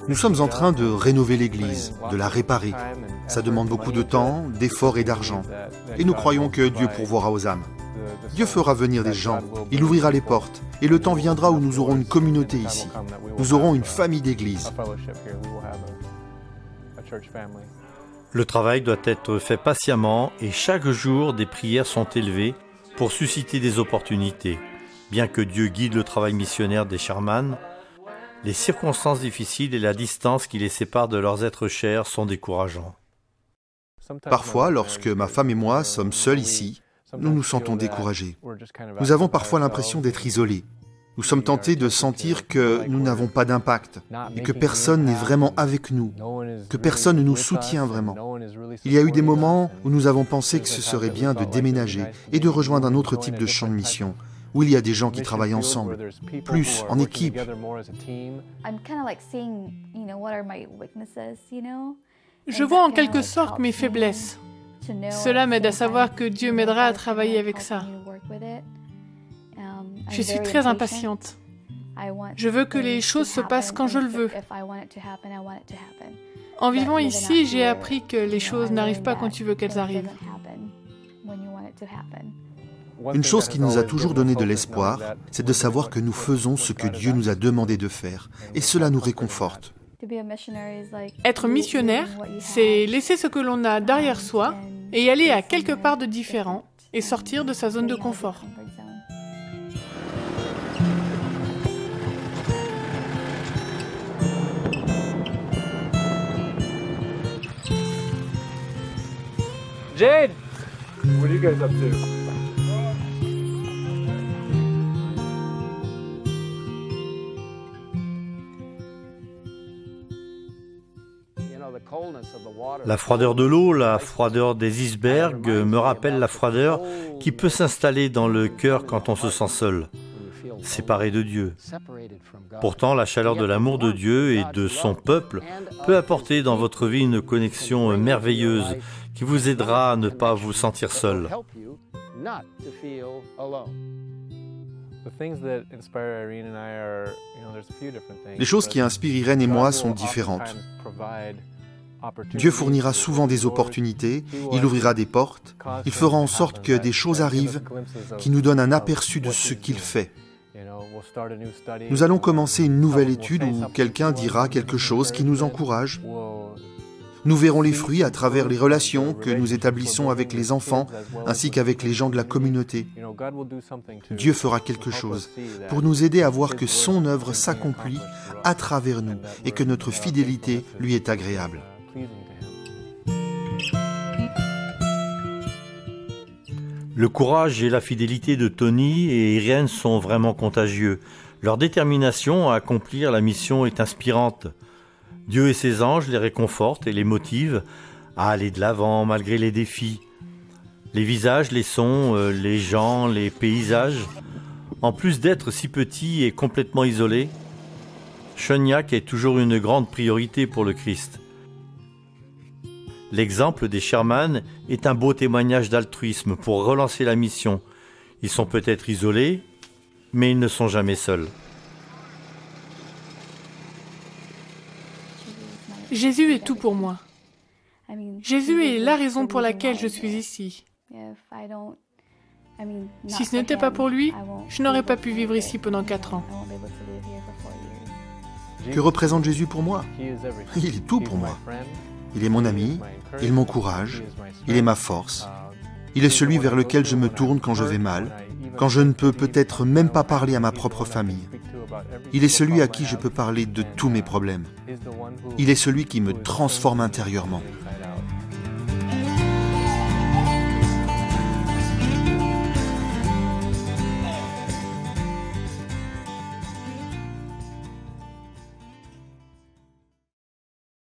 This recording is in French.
Nous sommes en train de rénover l'église, de la réparer. Ça demande beaucoup de temps, d'efforts et d'argent. Et nous croyons que Dieu pourvoira aux âmes. Dieu fera venir des gens, il ouvrira les portes, et le temps viendra où nous aurons une communauté ici. Nous aurons une famille d'église. Le travail doit être fait patiemment et chaque jour des prières sont élevées pour susciter des opportunités. Bien que Dieu guide le travail missionnaire des Sherman, les circonstances difficiles et la distance qui les sépare de leurs êtres chers sont décourageants. Parfois, lorsque ma femme et moi sommes seuls ici, nous nous sentons découragés. Nous avons parfois l'impression d'être isolés. Nous sommes tentés de sentir que nous n'avons pas d'impact et que personne n'est vraiment avec nous, que personne ne nous soutient vraiment. Il y a eu des moments où nous avons pensé que ce serait bien de déménager et de rejoindre un autre type de champ de mission, où il y a des gens qui travaillent ensemble, plus en équipe. Je vois en quelque sorte mes faiblesses. Cela m'aide à savoir que Dieu m'aidera à travailler avec ça. Je suis très impatiente. Je veux que les choses se passent quand je le veux. En vivant ici, j'ai appris que les choses n'arrivent pas quand tu veux qu'elles arrivent. Une chose qui nous a toujours donné de l'espoir, c'est de savoir que nous faisons ce que Dieu nous a demandé de faire, et cela nous réconforte. Être missionnaire, c'est laisser ce que l'on a derrière soi et aller à quelque part de différent et sortir de sa zone de confort. Jade, what are you guys up to? La froideur de l'eau, la froideur des icebergs me rappelle la froideur qui peut s'installer dans le cœur quand on se sent seul, séparé de Dieu. Pourtant, la chaleur de l'amour de Dieu et de son peuple peut apporter dans votre vie une connexion merveilleuse qui vous aidera à ne pas vous sentir seul. Les choses qui inspirent Irène et moi sont différentes. Dieu fournira souvent des opportunités, il ouvrira des portes, il fera en sorte que des choses arrivent qui nous donnent un aperçu de ce qu'il fait. Nous allons commencer une nouvelle étude où quelqu'un dira quelque chose qui nous encourage. Nous verrons les fruits à travers les relations que nous établissons avec les enfants ainsi qu'avec les gens de la communauté. Dieu fera quelque chose pour nous aider à voir que son œuvre s'accomplit à travers nous et que notre fidélité lui est agréable. Le courage et la fidélité de Tony et Irène sont vraiment contagieux. Leur détermination à accomplir la mission est inspirante. Dieu et ses anges les réconfortent et les motivent à aller de l'avant malgré les défis. Les visages, les sons, les gens, les paysages. En plus d'être si petits et complètement isolés, Shoniak est toujours une grande priorité pour le Christ. L'exemple des Sherman est un beau témoignage d'altruisme pour relancer la mission. Ils sont peut-être isolés, mais ils ne sont jamais seuls. Jésus est tout pour moi. Jésus est la raison pour laquelle je suis ici. Si ce n'était pas pour lui, je n'aurais pas pu vivre ici pendant 4 ans. Que représente Jésus pour moi? Il est tout pour moi. Il est mon ami, il m'encourage, il est ma force. Il est celui vers lequel je me tourne quand je vais mal, quand je ne peux peut-être même pas parler à ma propre famille. Il est celui à qui je peux parler de tous mes problèmes. Il est celui qui me transforme intérieurement.